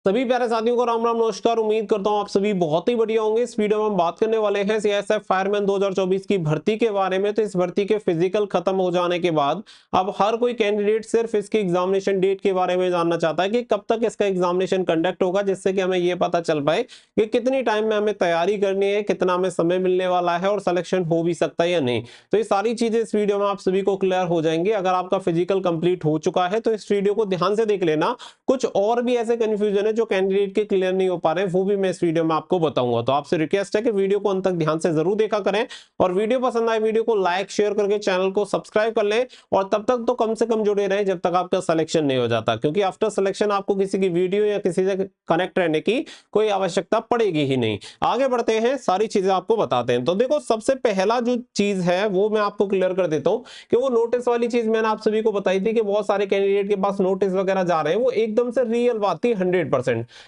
सभी प्यारे साथियों को राम राम नमस्कार। उम्मीद करता हूं आप सभी बहुत ही बढ़िया होंगे। इस वीडियो में हम बात करने वाले हैं सीआईएसएफ फायरमैन 2024 की भर्ती के बारे में। तो इस भर्ती के फिजिकल खत्म हो जाने के बाद अब हर कोई कैंडिडेट सिर्फ इसकी एग्जामिनेशन डेट के बारे में जानना चाहता है कि कब तक इसका एग्जामिनेशन कंडक्ट होगा, जिससे कि हमें ये पता चल पाए कि कितनी टाइम में हमें तैयारी करनी है, कितना हमें समय मिलने वाला है और सिलेक्शन हो भी सकता है या नहीं। तो ये सारी चीजें इस वीडियो में आप सभी को क्लियर हो जाएंगी। अगर आपका फिजिकल कंप्लीट हो चुका है तो इस वीडियो को ध्यान से देख लेना। कुछ और भी ऐसे कंफ्यूजन है जो कैंडिडेट के क्लियर नहीं हो पा रहे हैं, वो भी मैं इस वीडियो में आपको बताऊंगा। तो आपसे रिक्वेस्ट है कि वीडियो को अंत तक ध्यान से जरूर देखा करें और वीडियो पसंद आए वीडियो को लाइक शेयर करके चैनल को सब्सक्राइब कर लें। और तब तक तो कम से कम जुड़े रहें जब तक आपका सिलेक्शन नहीं हो जाता, क्योंकि आफ्टर सिलेक्शन आपको किसी की वीडियो या किसी से कनेक्ट रहने की कोई आवश्यकता पड़ेगी ही नहीं। आगे बढ़ते हैं, सारी चीजें आपको बताते हैं। तो देखो, सबसे पहला जो चीज है वो मैं आपको क्लियर कर देता हूं कि वो नोटिस वाली चीज मैंने आप सभी को बताई थी कि बहुत सारे कैंडिडेट के पास नोटिस वगैरह जा रहे हैं। वो एकदम से रियल बात थी 100%।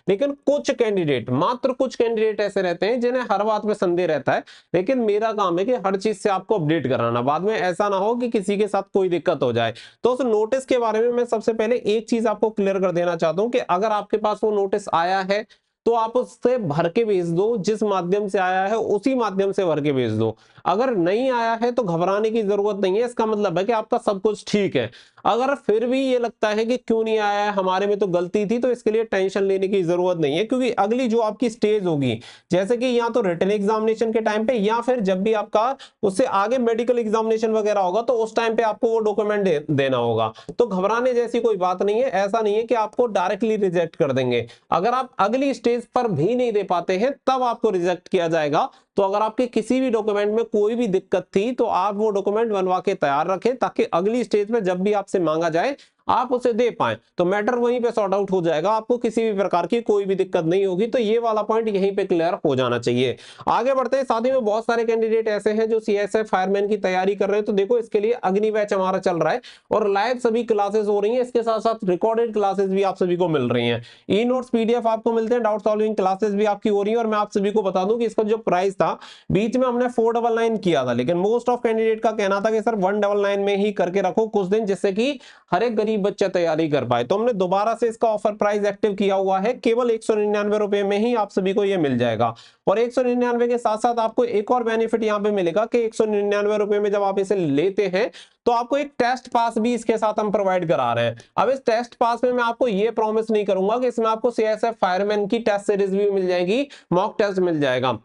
लेकिन कुछ कैंडिडेट, मात्र कुछ कैंडिडेट ऐसे रहते हैं जिन्हें हर बात में संदेह रहता है। लेकिन मेरा काम है कि हर चीज से आपको अपडेट कराना, बाद में ऐसा ना हो कि किसी के साथ कोई दिक्कत हो जाए। तो उस नोटिस के बारे में मैं सबसे पहले एक चीज आपको क्लियर कर देना चाहता हूं कि अगर आपके पास वो नोटिस आया है तो आप उससे भर के भेज दो। जिस माध्यम से आया है उसी माध्यम से भर के भेज दो। अगर नहीं आया है तो घबराने की जरूरत नहीं है। इसका मतलब है कि आपका सब कुछ ठीक है। अगर फिर भी ये लगता है कि क्यों नहीं आया है, हमारे में तो गलती थी, तो इसके लिए टेंशन लेने की जरूरत नहीं है। क्योंकि अगली जो आपकी स्टेज होगी, जैसे कि या तो रिटन एग्जामिनेशन के टाइम पे या फिर जब भी आपका उससे आगे मेडिकल एग्जामिनेशन वगैरह होगा, तो उस टाइम पे आपको वो डॉक्यूमेंट देना होगा। तो घबराने जैसी कोई बात नहीं है। ऐसा नहीं है कि आपको डायरेक्टली रिजेक्ट कर देंगे। अगर आप अगली स्टेज पर भी नहीं दे पाते हैं तब आपको रिजेक्ट किया जाएगा। तो अगर आपके किसी भी डॉक्यूमेंट में कोई भी दिक्कत थी तो आप वो डॉक्यूमेंट बनवा के तैयार रखें, ताकि अगली स्टेज में जब भी आपसे मांगा जाए आप उसे दे पाएं। तो मैटर वहीं पे सॉर्ट आउट हो जाएगा, आपको किसी भी प्रकार की कोई भी दिक्कत नहीं होगी। तो ये वाला पॉइंट यहीं पे क्लियर हो जाना चाहिए। आगे बढ़ते हैं। साथ ही में बहुत सारे कैंडिडेट ऐसे हैं जो सीएसएफ फायरमैन की तैयारी कर रहे हैं। तो देखो, इसके लिए अग्नि बैच हमारा चल रहा है और लाइव सभी क्लासेस हो रही हैं। इसके साथ साथ रिकॉर्डेड क्लासेस भी आप सभी को मिल रही हैं। ई नोट्स पीडीएफ आपको मिलते हैं, डाउट सॉल्विंग क्लासेस भी आपकी हो रही है। और मैं आप सभी को बता दूं कि इसका जो प्राइस था, बीच में हमने 499 किया था, लेकिन मोस्ट ऑफ कैंडिडेट का कहना था कि सर 199 में ही करके रखो कुछ दिन, जिससे कि हर एक गरीब बच्चा तैयारी कर पाए। तो हमने दोबारा से इसका ऑफर प्राइस एक्टिव किया हुआ है। केवल 199 रुपए में ही आप सभी को यह मिल जाएगा। और 199 के साथ साथ आपको एक और बेनिफिट यहां पे मिलेगा कि 199 रुपए में जब आप इसे लेते हैं तो आपको एक टेस्ट पास भी इसके साथ हम प्रोवाइड करा रहे हैं। अब इस टेस्ट पास में मैं आपको ये प्रॉमिस नहीं करूंगा कि इसमें आपको सीएसएफ फायरमैन की टेस्ट सीरीज भी मिल जाएगी, मॉक टेस्ट मिल जाएगा।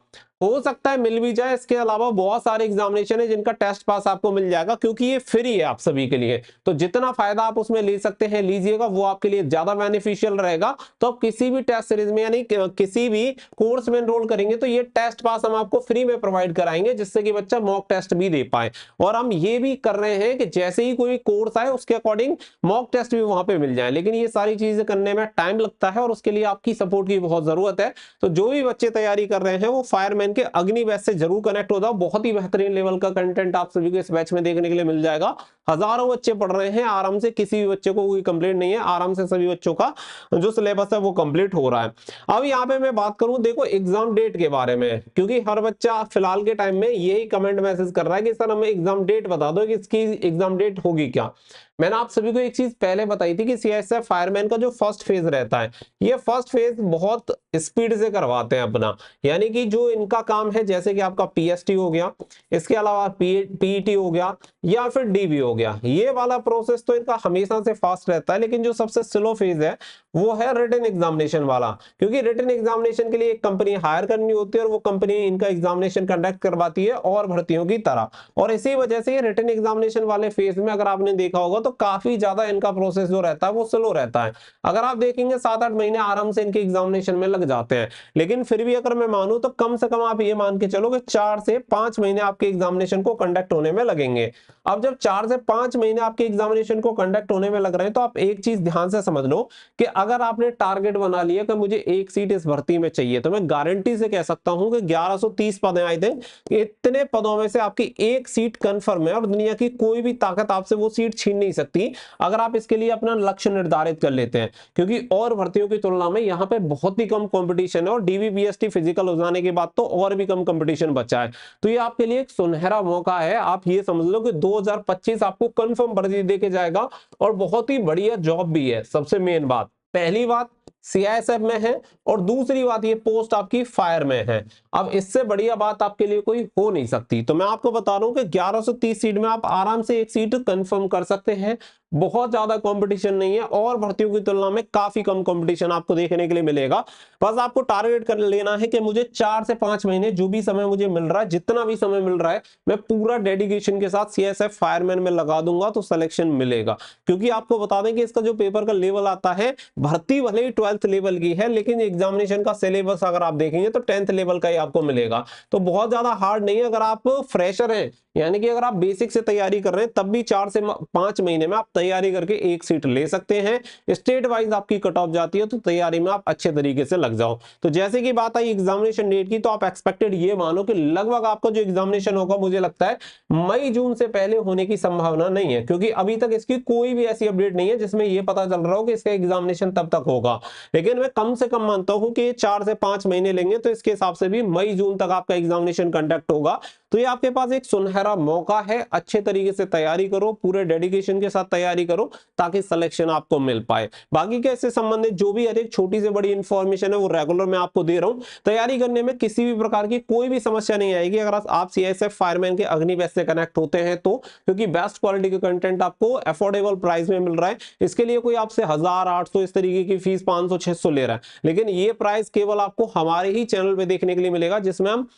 हो सकता है मिल भी जाए। इसके अलावा बहुत सारे एग्जामिनेशन है जिनका टेस्ट पास आपको मिल जाएगा, क्योंकि ये फ्री है आप सभी के लिए। तो जितना फायदा आप उसमें ले सकते हैं लीजिएगा, वो आपके लिए ज्यादा बेनिफिशियल रहेगा। तो आप किसी भी टेस्ट सीरीज में यानी किसी भी कोर्स में एनरोल करेंगे तो ये टेस्ट पास हम आपको फ्री में प्रोवाइड कराएंगे, जिससे कि बच्चा मॉक टेस्ट भी दे पाए। और हम ये भी कर रहे हैं कि जैसे ही कोई कोर्स आए उसके अकॉर्डिंग मॉक टेस्ट भी वहां पे मिल जाए। लेकिन ये सारी चीजें करने में टाइम लगता है और उसके लिए आपकी सपोर्ट की बहुत जरूरत है। तो जो भी बच्चे तैयारी कर रहे हैं वो फायरमैन के अग्नि बैच से जरूर कनेक्ट हो जाओ। बहुत ही बेहतरीन लेवल का कंटेंट आप सभी को इस बैच में देखने के लिए मिल जाएगा। हजारों बच्चे पढ़ रहे हैं आराम से, किसी भी बच्चे को कोई कंप्लेंट नहीं है। आराम से सभी बच्चों का जो सिलेबस है वो कंप्लीट हो रहा है। अब यहाँ पे मैं बात करूं, देखो, एग्जाम डेट के बारे में, क्योंकि हर बच्चा फिलहाल के टाइम में यही कमेंट मैसेज कर रहा है कि सर हमें एग्जाम डेट बता दो कि इसकी एग्जाम डेट होगी क्या। मैंने आप सभी को एक चीज पहले बताई थी कि सीएसएफ फायरमैन का जो फर्स्ट फेज रहता है, ये फर्स्ट फेज बहुत स्पीड से करवाते हैं अपना। यानी कि जो इनका काम है, जैसे कि आपका पीएसटी हो गया, इसके अलावा पीईटी हो गया या फिर डीबी हो गया, ये वाला प्रोसेस तो इनका हमेशा से फास्ट रहता है। लेकिन जो सबसे स्लो फेज है वो है रिटन एग्जामिनेशन वाला, क्योंकि रिटन एग्जामिनेशन के लिए एक कंपनी हायर करनी होती है और वो कंपनी इनका एग्जामिनेशन कंडक्ट करवाती है और भर्तियों की तरह। और इसी वजह से रिटन एग्जामिनेशन वाले फेज में अगर आपने देखा होगा तो काफी ज्यादा इनका प्रोसेस जो रहता है वो स्लो रहता है। अगर आप देखेंगे 7-8 महीने आराम से इनके एग्जामिनेशन में लग जाते हैं। लेकिन फिर भी अगर मैं मानूं तो कम से कम आप ये मान के चलो कि 4 से 5 महीने आपके एग्जामिनेशन को कंडक्ट होने में लगेंगे। अब जब 4 से 5 महीने आपके एग्जामिनेशन को कंडक्ट होने में लग रहे हैं तो आप एक चीज ध्यान से समझ लो कि अगर आपने टारगेट बना लिया कि मुझे एक सीट इस भर्ती में चाहिए, तो मैं गारंटी से कह सकता हूं कि 1130 पद आए थे, इतने पदों में से आपकी एक सीट कंफर्म है और दुनिया की कोई भी ताकत आपसे वो सीट छीन नहीं सकती, अगर आप इसके लिए अपना लक्ष्य निर्धारित कर लेते हैं। क्योंकि और भर्तियों की तुलना में यहाँ पे बहुत ही कम कंपटीशन है और डीवीबीएसटी फिजिकल हो जाने के बाद तो और भी कम कंपटीशन बचा है। तो ये आपके लिए एक सुनहरा मौका है। आप ये समझ लो कि 2025 आपको कंफर्म भर्ती देके जाएगा और बहुत ही बढ़िया जॉब भी है। सबसे मेन बात, पहली बात, सीआईएसएफ में है और दूसरी बात ये पोस्ट आपकी फायर में है। अब इससे बढ़िया बात आपके लिए कोई हो नहीं सकती। तो मैं आपको बता रहा हूं कि 1130 सीट में आप आराम से एक सीट कंफर्म कर सकते हैं। बहुत ज्यादा कंपटीशन नहीं है और भर्तियों की तुलना में काफी कम कंपटीशन आपको देखने के लिए मिलेगा। बस आपको टारगेट कर लेना है कि मुझे 4 से 5 महीने जो भी समय मुझे मिल रहा है, जितना भी समय मिल रहा है, मैं पूरा डेडिकेशन के साथ सीएसएफ फायरमैन में लगा दूंगा तो सिलेक्शन मिलेगा। क्योंकि आपको बता दें कि इसका जो पेपर का लेवल आता है, भर्ती भले ही 12th लेवल की है, लेकिन एग्जामिनेशन का सिलेबस अगर आप देखेंगे तो 10th लेवल का ही आपको मिलेगा। तो बहुत ज्यादा हार्ड नहीं है। अगर आप फ्रेशर हैं, यानी कि अगर आप बेसिक से तैयारी कर रहे हैं, तब भी 4 से 5 महीने में आप तैयारी करके एक सीट ले सकते हैं। स्टेट वाइज आपकी कट ऑफ जाती है, तो तैयारी में आप अच्छे तरीके से लग जाओ। तो जैसे कि बात आई एग्जामिनेशन डेट की, तो आप एक्सपेक्टेड ये मानो कि लगभग आपका जो एग्जामिनेशन होगा, मुझे लगता है मई जून से पहले होने की संभावना नहीं है, क्योंकि अभी तक इसकी कोई भी ऐसी अपडेट नहीं है जिसमें यह पता चल रहा हो कि इसका एग्जामिनेशन तब तक होगा। लेकिन मैं कम से कम मानता हूं कि 4 से 5 महीने लेंगे, तो इसके हिसाब से भी मई जून तक आपका एग्जामिनेशन कंडक्ट होगा। तो ये आपके पास एक सुनहरा मौका है। अच्छे तरीके से तैयारी करो, पूरे डेडिकेशन के साथ तैयारी करो, ताकि सिलेक्शन आपको मिल पाए। बाकी के इससे संबंधित जो भी हर एक छोटी से बड़ी इंफॉर्मेशन है, वो रेगुलर मैं आपको दे रहा हूं। तैयारी करने में किसी भी प्रकार की कोई भी समस्या नहीं आएगी अगर आप सीआईएसएफ फायरमैन के अग्निवेश से कनेक्ट होते हैं तो, क्योंकि बेस्ट क्वालिटी का कंटेंट आपको अफोर्डेबल प्राइस में मिल रहा है। इसके लिए कोई आपसे 1000-800 इस तरीके की फीस 500-600 ले रहा है, लेकिन ये प्राइस केवल आपको हमारे ही चैनल पे देखने के लिए मिलेगा, जिसमें हम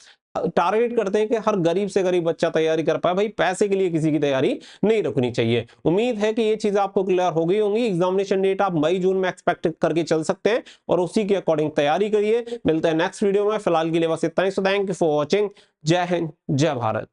टारगेट करते हैं कि हर गरीब से गरीब बच्चा तैयारी कर पाए। भाई पैसे के लिए किसी की तैयारी नहीं रखनी चाहिए। उम्मीद है कि ये चीज आपको क्लियर हो गई होंगी। एग्जामिनेशन डेट आप मई जून में एक्सपेक्ट करके चल सकते हैं और उसी के अकॉर्डिंग तैयारी करिए। मिलते हैं नेक्स्ट वीडियो में। फिलहाल के लिए बस इतना ही। So thank you for watching. जय हिंद, जय भारत।